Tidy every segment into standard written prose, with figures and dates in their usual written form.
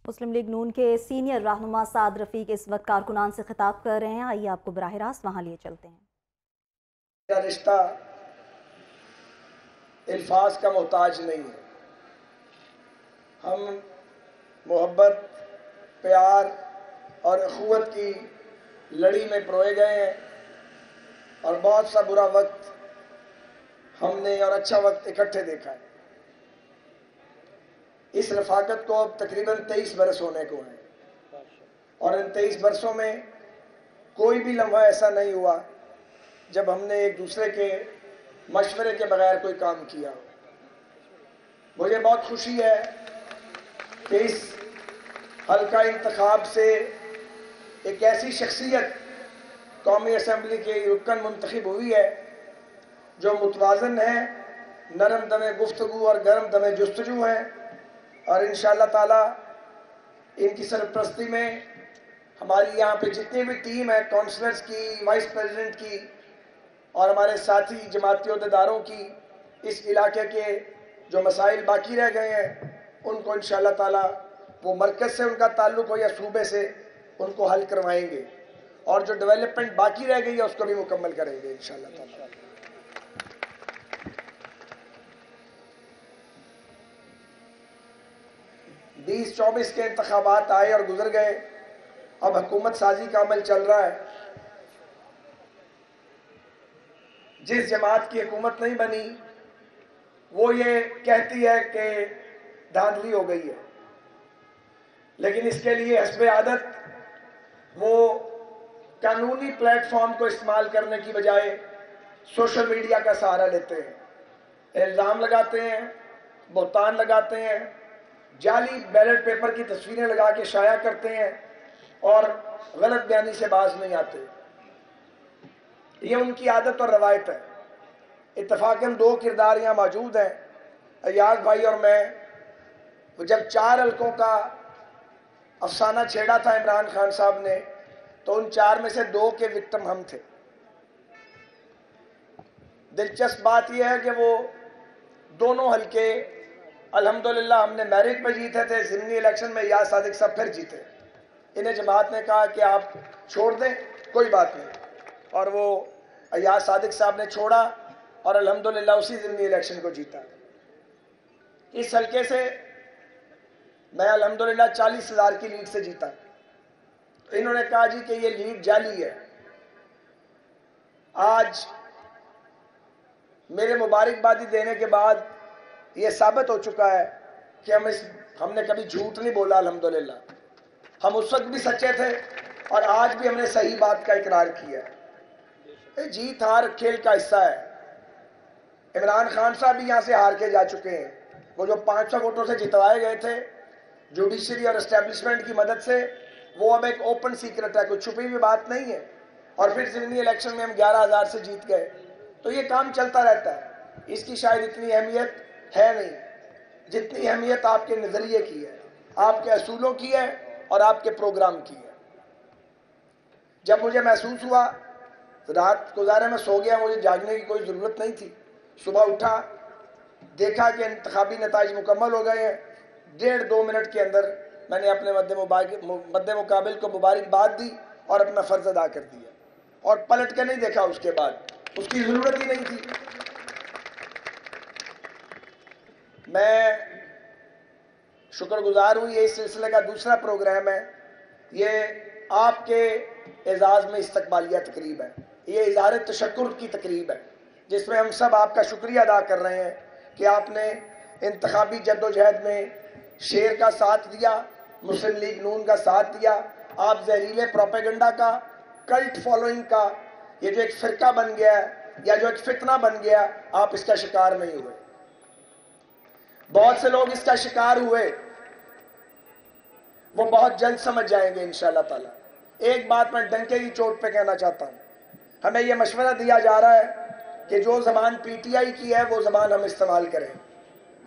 مسلم league نون کے senior رہنما سعد رفیق اس وقت کارکنان سے خطاب کر رہے ہیں، آئیے آپ کو براہ راست وہاں لیے چلتے ہیں۔ میرا رشتہ الفاظ کا محتاج نہیں ہے، ہم محبت، پیار اور اخوت کی لڑی میں پروئے گئے ہیں اور بہت سا برا وقت ہم نے اور اچھا وقت اکٹھے دیکھا ہے۔ اس رفاقت کو اب تقریباً 23 برس ہونے کو ہیں اور ان 23 برسوں میں کوئی بھی لمحہ ایسا نہیں ہوا جب ہم نے ایک دوسرے کے مشورے کے بغیر کوئی کام کیا۔ مجھے بہت خوشی ہے کہ اس حلقہ انتخاب سے ایک ایسی شخصیت قومی اسمبلی کے رکن منتخب ہوئی ہے جو متوازن ہے، نرم دم گفتگو اور گرم دم جستجو ہیں، اور انشاءاللہ تعالی ان کی سرپرستی میں ہماری یہاں پہ جتنی بھی ٹیم ہے، کونسلرز کی، وائس پریزیڈنٹ کی اور ہمارے ساتھی جماعتی عہدیداروں کی، اس علاقے کے جو مسائل باقی رہ گئے ہیں ان کو انشاءاللہ تعالی وہ مرکز سے ان کا تعلق ہو یا صوبے سے ان کو حل کروائیں گے، اور جو ڈیولپمنٹ باقی رہ گئی ہے اس کو بھی مکمل کریں گے انشاءاللہ تعالی۔ 2024 کے انتخابات آئے اور گزر گئے، اب حکومت سازی کا عمل چل رہا ہے۔ جس جماعت کی حکومت نہیں بنی وہ یہ کہتی ہے کہ دھاندلی ہو گئی ہے، لیکن اس کے لیے حسب عادت وہ قانونی پلیٹ فارم کو استعمال کرنے کی بجائے سوشل میڈیا کا سہارا لیتے ہیں، الزام لگاتے ہیں، بہتان لگاتے ہیں، جعلی بیلٹ پیپر کی تصویریں لگا کے شائع کرتے ہیں اور غلط بیانی سے باز نہیں آتے۔ یہ ان کی عادت اور روایت ہے۔ اتفاقاً 2 کردار یہاں موجود ہیں، ایاز بھائی اور میں۔ جب 4 حلقوں کا افسانہ چھیڑا تھا عمران خان صاحب نے تو ان 4 میں سے 2 کے وکٹم ہم تھے۔ دلچسپ بات یہ ہے کہ وہ دونوں حلقے الحمدللہ ہم نے میرٹ میں جیتے تھے، ضمنی الیکشن میں ایاز صادق صاحب پھر جیتے۔ انہیں جماعت نے کہا کہ آپ چھوڑ دیں، کوئی بات نہیں، اور وہ ایاز صادق صاحب نے چھوڑا اور الحمدللہ اسی ضمنی الیکشن کو جیتا۔ اس حلقے سے میں الحمدللہ 40,000 کی لیڈ سے جیتا۔ انہوں نے کہا جی کہ یہ لیڈ جعلی ہے۔ آج میرے مبارکبادی دینے کے بعد یہ ثابت ہو چکا ہے کہ ہم نے کبھی جھوٹ نہیں بولا الحمدللہ۔ ہم اس وقت بھی سچے تھے اور آج بھی ہم نے صحیح بات کا اقرار کیا ہے۔ جیت ہار کھیل کا حصہ ہے۔ عمران خان صاحب بھی یہاں سے ہار کے جا چکے ہیں۔ وہ جو 500 ووٹوں سے جتوائے گئے تھے جوڈیشری اور اسٹیبلشمنٹ کی مدد سے، وہ اب ایک اوپن سیکرٹ ہے، کوئی چھپی ہوئی بات نہیں ہے، اور پھر ضمنی الیکشن میں ہم 11,000 سے جیت گئے۔ تو یہ کام چلتا رہتا ہے، اس کی شاید اتنی اہمیت ہے نہیں جتنی اہمیت آپ کے نظریے کی ہے، آپ کے اصولوں کی ہے اور آپ کے پروگرام کی ہے۔ جب مجھے محسوس ہوا، رات گزارے میں سو گیا، مجھے جاگنے کی کوئی ضرورت نہیں تھی، صبح اٹھا دیکھا کہ انتخابی نتائج مکمل ہو گئے ہیں، 1.5-2 منٹ کے اندر میں نے اپنے مد مقابل کو مبارکباد دی اور اپنا فرض ادا کر دیا، اور پلٹ کے نہیں دیکھا۔ اس کے بعد اس کی ضرورت ہی نہیں تھی۔ میں شکر گزار ہوں، یہ اس سلسلے کا دوسرا پروگرام ہے۔ یہ آپ کے اعزاز میں استقبالیہ تقریب ہے، یہ اظہار تشکر کی تقریب ہے، جس میں ہم سب آپ کا شکریہ ادا کر رہے ہیں کہ آپ نے انتخابی جدوجہد میں شیر کا ساتھ دیا، مسلم لیگ نون کا ساتھ دیا۔ آپ زہریلے پروپیگنڈا کا، کلٹ فالوئنگ کا، یہ جو ایک فرقہ بن گیا ہے یا جو ایک فتنہ بن گیا، آپ اس کا شکار نہیں ہوئے۔ بہت سے لوگ اس کا شکار ہوئے، وہ بہت جلد سمجھ جائیں گے انشاءاللہ تعالی۔ ایک بات میں ڈنکے کی چوٹ پہ کہنا چاہتا ہوں، ہمیں یہ مشورہ دیا جا رہا ہے کہ جو زبان پی ٹی آئی کی ہے وہ زبان ہم استعمال کریں،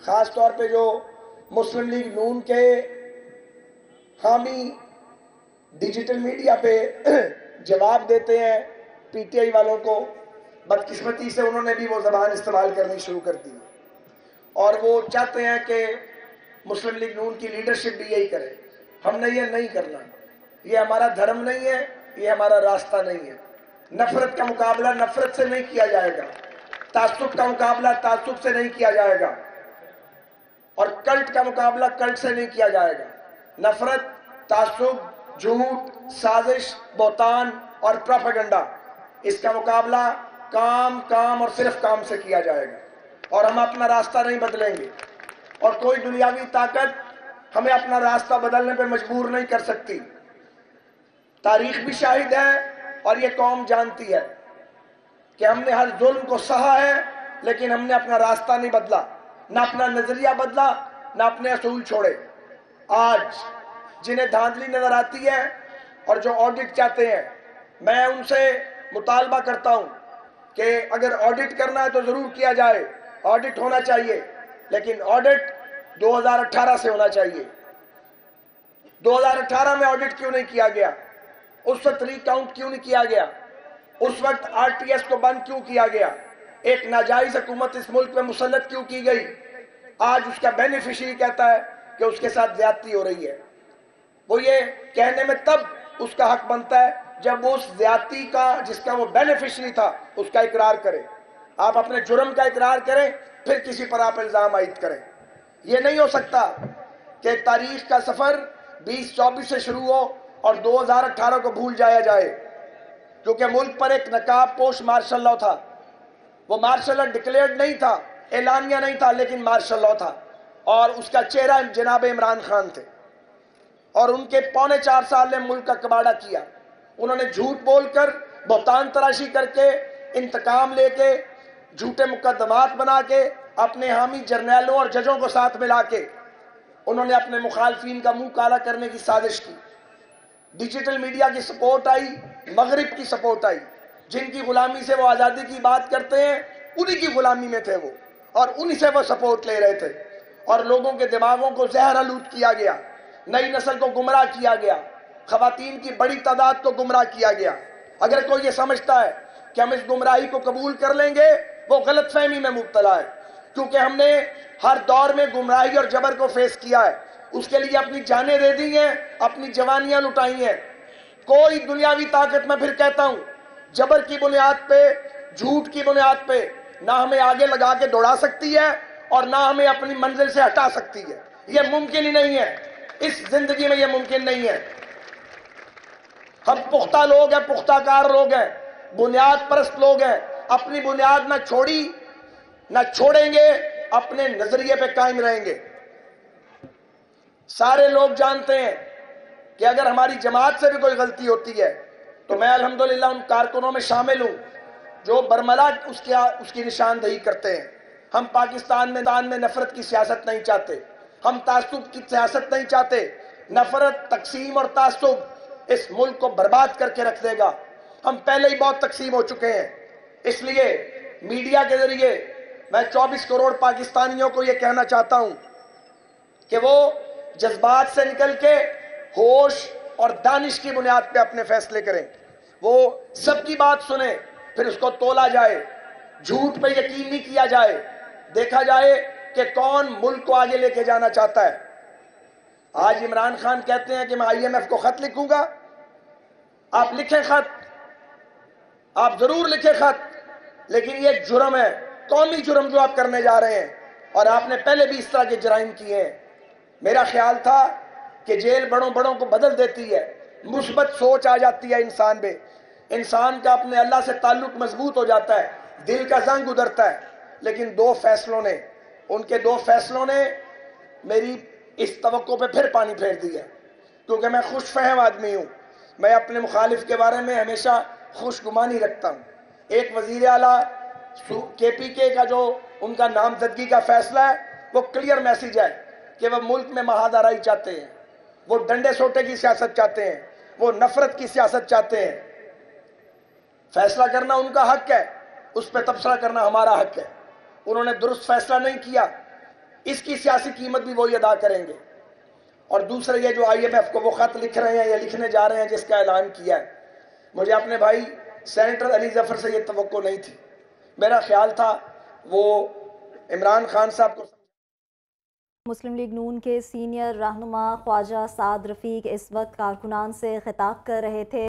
خاص طور پہ جو مسلم لیگ نون کے حامی ڈیجیٹل میڈیا پہ جواب دیتے ہیں پی ٹی آئی والوں کو۔ بدقسمتی سے انہوں نے بھی وہ زبان استعمال کرنی شروع کر دی، اور وہ چاہتے ہیں کہ مسلم لیگ نون کی لیڈرشپ بھی یہی کرے۔ ہم نے یہ نہیں کرنا. یہ ہمارا دھرم نہیں ہے, یہ ہمارا راستہ نہیں ہے. نفرت کا مقابلہ نفرت سے نہیں کیا جائے گا, تعصب کا مقابلہ تعصب سے نہیں کیا جائے گا, اور کلٹ کا مقابلہ کلٹ سے نہیں کیا جائے گا. نفرت, تعصب, جھوٹ, سازش, بہتان اور پروپیگنڈا, اس کا مقابلہ کام کام اور صرف کام سے کیا جائے گا. اور ہم اپنا راستہ نہیں بدلیں گے, اور کوئی دنیاوی طاقت ہمیں اپنا راستہ بدلنے پہ مجبور نہیں کر سکتی. تاریخ بھی شاہد ہے اور یہ قوم جانتی ہے کہ ہم نے ہر ظلم کو سہا ہے, لیکن ہم نے اپنا راستہ نہیں بدلا, نہ اپنا نظریہ بدلا, نہ اپنے اصول چھوڑے. آج جنہیں دھاندلی نظر آتی ہے اور جو آڈٹ چاہتے ہیں, میں ان سے مطالبہ کرتا ہوں کہ اگر آڈٹ کرنا ہے تو ضرور کیا جائے, آڈٹ ہونا چاہیے, لیکن آڈٹ 2018 سے ہونا چاہیے. 2018 میں آڈٹ کیوں نہیں کیا گیا؟ اس وقت ری کاؤنٹ کیوں نہیں کیا گیا؟ اس وقت آر ٹی ایس کو بند کیوں کیا گیا؟ ایک ناجائز حکومت اس ملک میں مسلط کیوں کی گئی؟ آج اس کا بینیفیشری کہتا ہے کہ اس کے ساتھ زیادتی ہو رہی ہے. وہ یہ کہنے میں تب اس کا حق بنتا ہے جب وہ اس زیادتی کا, جس کا وہ بینیفیشری تھا, اس کا اقرار کرے. آپ اپنے جرم کا اقرار کریں, پھر کسی پر آپ الزام عائد کریں. یہ نہیں ہو سکتا کہ تاریخ کا سفر 2024 سے شروع ہو اور 2018 کو بھول جایا جائے, کیونکہ ملک پر ایک نقاب پوش مارشل لاء تھا. وہ مارشل لاء ڈکلیئرڈ نہیں تھا, اعلانیہ نہیں تھا, لیکن مارشل لاء تھا, اور اس کا چہرہ جناب عمران خان تھے. اور ان کے 4.25 سال نے ملک کا کباڑہ کیا. انہوں نے جھوٹ بول کر, بہتان تراشی کر کے, انتقام لے کے, جھوٹے مقدمات بنا کے, اپنے حامی جرنیلوں اور ججوں کو ساتھ ملا کے انہوں نے اپنے مخالفین کا منہ کالا کرنے کی سازش کی. ڈیجیٹل میڈیا کی سپورٹ آئی, مغرب کی سپورٹ آئی. جن کی غلامی سے وہ آزادی کی بات کرتے ہیں, انہی کی غلامی میں تھے وہ, اور انہی سے وہ سپورٹ لے رہے تھے. اور لوگوں کے دماغوں کو زہر آلود کیا گیا, نئی نسل کو گمراہ کیا گیا, خواتین کی بڑی تعداد کو گمراہ کیا گیا. اگر کوئی یہ سمجھتا ہے کہ ہم اس گمراہی کو قبول کر لیں گے, وہ غلط فہمی میں مبتلا ہے, کیونکہ ہم نے ہر دور میں گمراہی اور جبر کو فیس کیا ہے. اس کے لیے اپنی جانیں دے دی ہیں, اپنی جوانیاں لٹائی ہیں. کوئی دنیاوی طاقت, میں پھر کہتا ہوں, جبر کی بنیاد پہ, جھوٹ کی بنیاد پہ نہ ہمیں آگے لگا کے دوڑا سکتی ہے اور نہ ہمیں اپنی منزل سے ہٹا سکتی ہے. یہ ممکن ہی نہیں ہے, اس زندگی میں یہ ممکن نہیں ہے. ہم پختہ لوگ ہیں, پختہ کار لوگ ہیں, بنیاد پرست لوگ ہیں. اپنی بنیاد نہ چھوڑی, نہ چھوڑیں گے, اپنے نظریے پہ قائم رہیں گے. سارے لوگ جانتے ہیں کہ اگر ہماری جماعت سے بھی کوئی غلطی ہوتی ہے تو میں الحمدللہ ان کارکنوں میں شامل ہوں جو برملا اس کی نشاندہی کرتے ہیں. ہم پاکستان میں نفرت کی سیاست نہیں چاہتے, ہم تعصب کی سیاست نہیں چاہتے. نفرت, تقسیم اور تعصب اس ملک کو برباد کر کے رکھ دے گا. ہم پہلے ہی بہت تقسیم ہو چکے ہیں. اس لیے میڈیا کے ذریعے میں 24 کروڑ پاکستانیوں کو یہ کہنا چاہتا ہوں کہ وہ جذبات سے نکل کے ہوش اور دانش کی بنیاد پہ اپنے فیصلے کریں. وہ سب کی بات سنیں, پھر اس کو تولا جائے. جھوٹ پہ یقین نہیں کیا جائے, دیکھا جائے کہ کون ملک کو آگے لے کے جانا چاہتا ہے. آج عمران خان کہتے ہیں کہ میں IMF کو خط لکھوں گا. آپ لکھیں خط, آپ ضرور لکھیں خط, لیکن یہ جرم ہے, قومی جرم جو آپ کرنے جا رہے ہیں, اور آپ نے پہلے بھی اس طرح کے جرائم کیے ہیں. میرا خیال تھا کہ جیل بڑوں بڑوں کو بدل دیتی ہے, مثبت سوچ آ جاتی ہے انسان میں, انسان کا اپنے اللہ سے تعلق مضبوط ہو جاتا ہے, دل کا زنگ ادھرتا ہے. لیکن ان کے دو فیصلوں نے میری اس توقع پہ پھر پانی پھیر دیا, کیونکہ میں خوش فہم آدمی ہوں. میں اپنے مخالف کے بارے میں ہمیشہ خوش گمانی رکھتا ہوں. ایک وزیر اعلیٰ KPK کا جو ان کا نامزدگی کا فیصلہ ہے, وہ کلیئر میسیج ہے کہ وہ ملک میں مہادارائی چاہتے ہیں, وہ ڈنڈے سوٹے کی سیاست چاہتے ہیں, وہ نفرت کی سیاست چاہتے ہیں. فیصلہ کرنا ان کا حق ہے, اس پہ تبصرہ کرنا ہمارا حق ہے. انہوں نے درست فیصلہ نہیں کیا, اس کی سیاسی قیمت بھی وہی ادا کریں گے. اور دوسرے یہ جو IMF کو وہ خط لکھ رہے ہیں یا لکھنے جا رہے ہیں جس کا اعلان کیا ہے, مجھے اپنے بھائی سینیٹر علی ظفر سے یہ توقع نہیں تھی. میرا خیال تھا وہ عمران خان صاحب کو مسلم لیگ نون کے سینئر رہنما خواجہ سعد رفیق اس وقت کارکنان سے خطاب کر رہے تھے۔